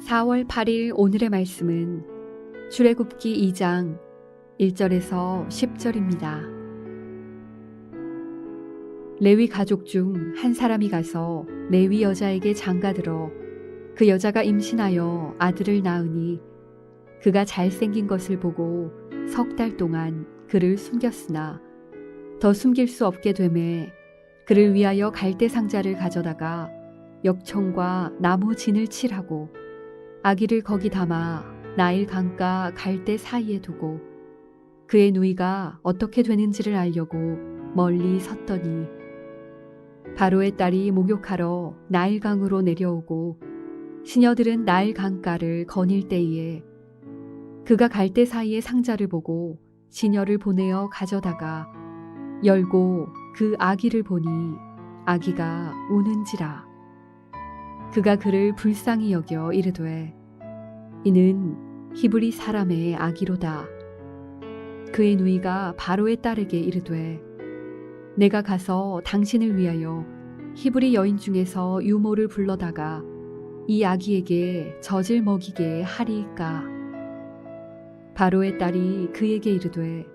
4월 8일 오늘의 말씀은 출애굽기 2장 1절에서 10절입니다. 레위 가족 중 한 사람이 가서 레위 여자에게 장가들어 그 여자가 임신하여 아들을 낳으니 그가 잘생긴 것을 보고 석 달 동안 그를 숨겼으나 더 숨길 수 없게 되매 그를 위하여 갈대 상자를 가져다가 역청과 나무 진을 칠하고 아기를 거기 담아 나일 강가 갈대 사이에 두고 그의 누이가 어떻게 되는지를 알려고 멀리 섰더니 바로의 딸이 목욕하러 나일 강으로 내려오고 시녀들은 나일 강가를 거닐 때에 그가 갈대 사이에 상자를 보고 시녀를 보내어 가져다가 열고 그 아기를 보니 아기가 우는지라. 그가 그를 불쌍히 여겨 이르되 이는 히브리 사람의 아기로다. 그의 누이가 바로의 딸에게 이르되 내가 가서 당신을 위하여 히브리 여인 중에서 유모를 불러다가 이 아기에게 젖을 먹이게 하리이까. 바로의 딸이 그에게 이르되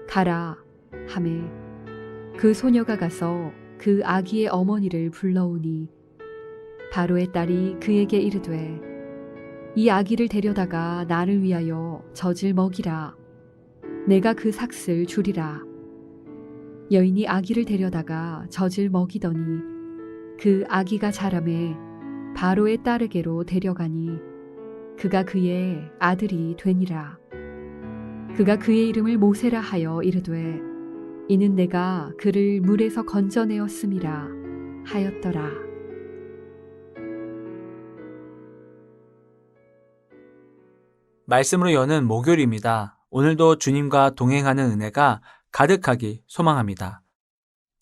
가라 하매 그 소녀가 가서 그 아기의 어머니를 불러오니 바로의 딸이 그에게 이르되 이 아기를 데려다가 나를 위하여 젖을 먹이라. 내가 그 삭슬 주리라. 여인이 아기를 데려다가 젖을 먹이더니 그 아기가 자라매 바로의 딸에게로 데려가니 그가 그의 아들이 되니라. 그가 그의 이름을 모세라 하여 이르되 이는 내가 그를 물에서 건져내었음이라 하였더라. 말씀으로 여는 목요일입니다. 오늘도 주님과 동행하는 은혜가 가득하기 소망합니다.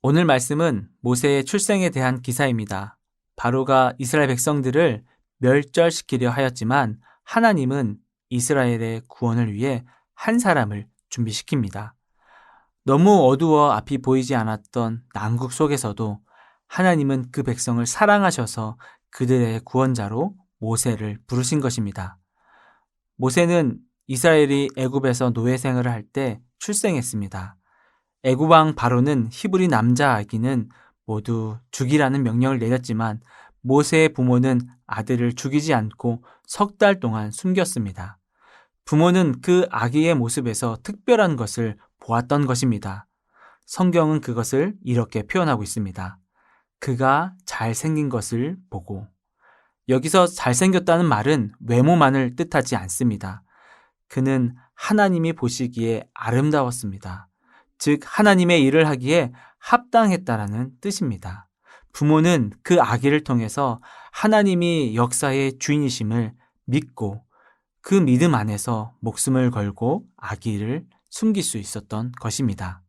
오늘 말씀은 모세의 출생에 대한 기사입니다. 바로가 이스라엘 백성들을 멸절시키려 하였지만 하나님은 이스라엘의 구원을 위해 한 사람을 준비시킵니다. 너무 어두워 앞이 보이지 않았던 난국 속에서도 하나님은 그 백성을 사랑하셔서 그들의 구원자로 모세를 부르신 것입니다. 모세는 이스라엘이 애굽에서 노예 생활을 할 때 출생했습니다. 애굽 왕 바로는 히브리 남자 아기는 모두 죽이라는 명령을 내렸지만 모세의 부모는 아들을 죽이지 않고 석 달 동안 숨겼습니다. 부모는 그 아기의 모습에서 특별한 것을 보았던 것입니다. 성경은 그것을 이렇게 표현하고 있습니다. 그가 잘생긴 것을 보고. 여기서 잘생겼다는 말은 외모만을 뜻하지 않습니다. 그는 하나님이 보시기에 아름다웠습니다. 즉 하나님의 일을 하기에 합당했다라는 뜻입니다. 부모는 그 아기를 통해서 하나님이 역사의 주인이심을 믿고 그 믿음 안에서 목숨을 걸고 아기를 숨길 수 있었던 것입니다.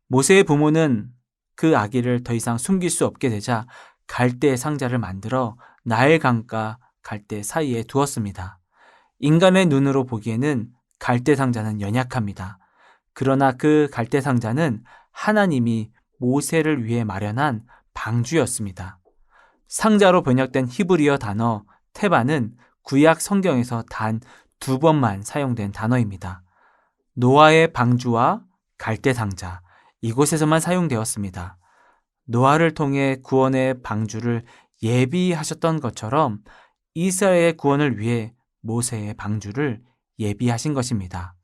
모세의 부모는 그 아기를 더 이상 숨길 수 없게 되자 갈대 상자를 만들어 나일 강가 갈대 사이에 두었습니다. 인간의 눈으로 보기에는 갈대 상자는 연약합니다. 그러나 그 갈대 상자는 하나님이 모세를 위해 마련한 방주였습니다. 상자로 번역된 히브리어 단어 테바는 구약 성경에서 단 2번만 사용된 단어입니다. 노아의 방주와 갈대 상자, 이곳에서만 사용되었습니다. 노아를 통해 구원의 방주를 예비하셨던 것처럼 이스라엘의 구원을 위해 모세의 방주를 예비하신 것입니다.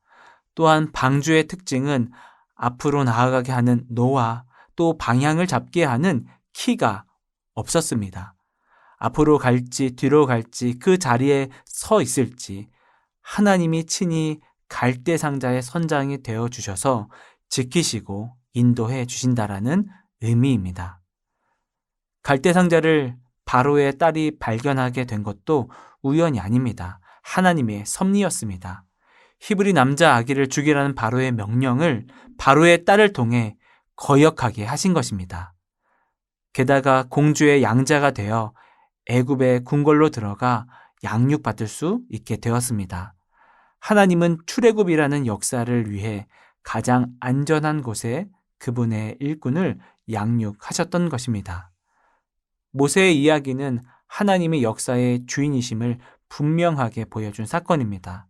또한 방주의 특징은 앞으로 나아가게 하는 노와 또 방향을 잡게 하는 키가 없었습니다. 앞으로 갈지 뒤로 갈지 그 자리에 서 있을지 하나님이 친히 갈대 상자의 선장이 되어 주셔서 지키시고 인도해 주신다라는 의미입니다. 갈대 상자를 바로의 딸이 발견하게 된 것도 우연이 아닙니다. 하나님의 섭리였습니다. 히브리 남자 아기를 죽이라는 바로의 명령을 바로의 딸을 통해 거역하게 하신 것입니다. 게다가 공주의 양자가 되어 애굽의 궁궐로 들어가 양육받을 수 있게 되었습니다. 하나님은 출애굽이라는 역사를 위해 가장 안전한 곳에 그분의 일꾼을 양육하셨던 것입니다. 모세의 이야기는 하나님의 역사의 주인이심을 분명하게 보여준 사건입니다.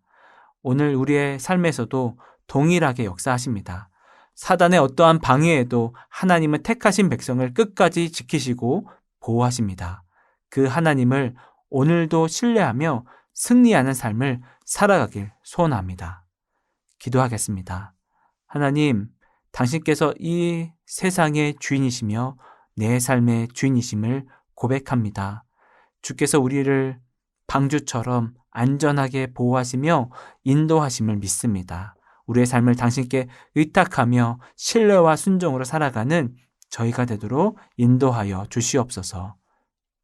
오늘 우리의 삶에서도 동일하게 역사하십니다. 사단의 어떠한 방해에도 하나님은 택하신 백성을 끝까지 지키시고 보호하십니다. 그 하나님을 오늘도 신뢰하며 승리하는 삶을 살아가길 소원합니다. 기도하겠습니다. 하나님, 당신께서 이 세상의 주인이시며 내 삶의 주인이심을 고백합니다. 주께서 우리를 방주처럼 안전하게 보호하시며 인도하심을 믿습니다. 우리의 삶을 당신께 의탁하며 신뢰와 순종으로 살아가는 저희가 되도록 인도하여 주시옵소서.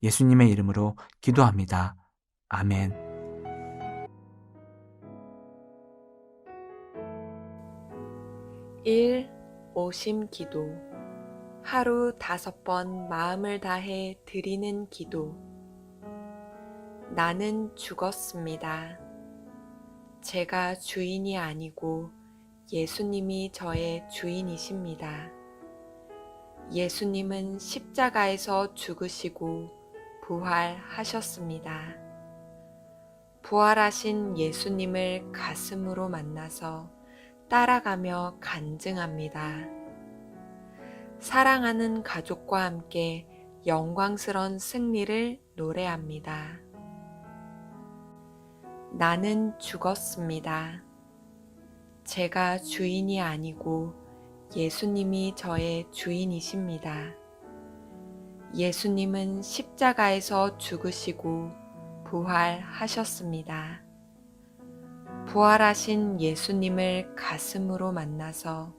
예수님의 이름으로 기도합니다. 아멘. 오심 기도. 하루 5번 마음을 다해 드리는 기도. 나는 죽었습니다. 제가 주인이 아니고 예수님이 저의 주인이십니다. 예수님은 십자가에서 죽으시고 부활하셨습니다. 부활하신 예수님을 가슴으로 만나서 따라가며 간증합니다. 사랑하는 가족과 함께 영광스런 승리를 노래합니다. 나는 죽었습니다. 제가 주인이 아니고 예수님이 저의 주인이십니다. 예수님은 십자가에서 죽으시고 부활하셨습니다. 부활하신 예수님을 가슴으로 만나서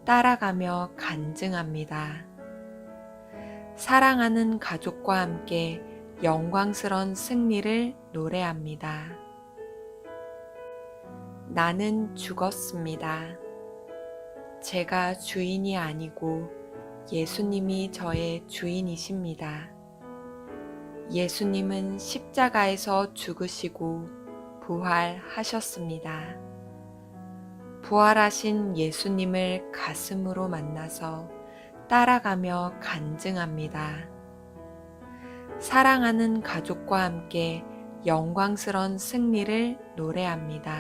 따라가며 간증합니다. 사랑하는 가족과 함께 영광스런 승리를 노래합니다. 나는 죽었습니다. 제가 주인이 아니고 예수님이 저의 주인이십니다. 예수님은 십자가에서 죽으시고 부활하셨습니다. 부활하신 예수님을 가슴으로 만나서 따라가며 간증합니다. 사랑하는 가족과 함께 영광스런 승리를 노래합니다.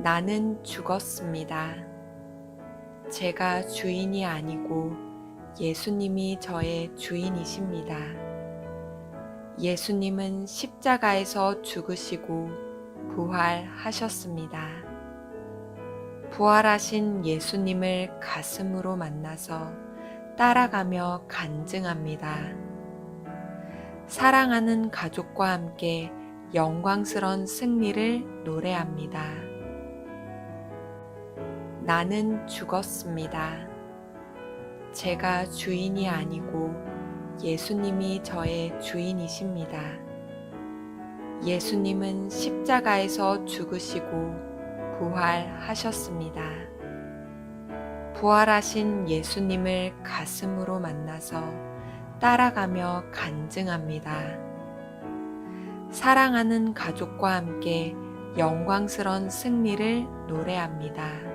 나는 죽었습니다. 제가 주인이 아니고 예수님이 저의 주인이십니다. 예수님은 십자가에서 죽으시고 부활하셨습니다. 부활하신 예수님을 가슴으로 만나서 따라가며 간증합니다. 사랑하는 가족과 함께 영광스런 승리를 노래합니다. 나는 죽었습니다. 제가 주인이 아니고 예수님이 저의 주인이십니다. 예수님은 십자가에서 죽으시고 부활하셨습니다. 부활하신 예수님을 가슴으로 만나서 따라가며 간증합니다. 사랑하는 가족과 함께 영광스런 승리를 노래합니다.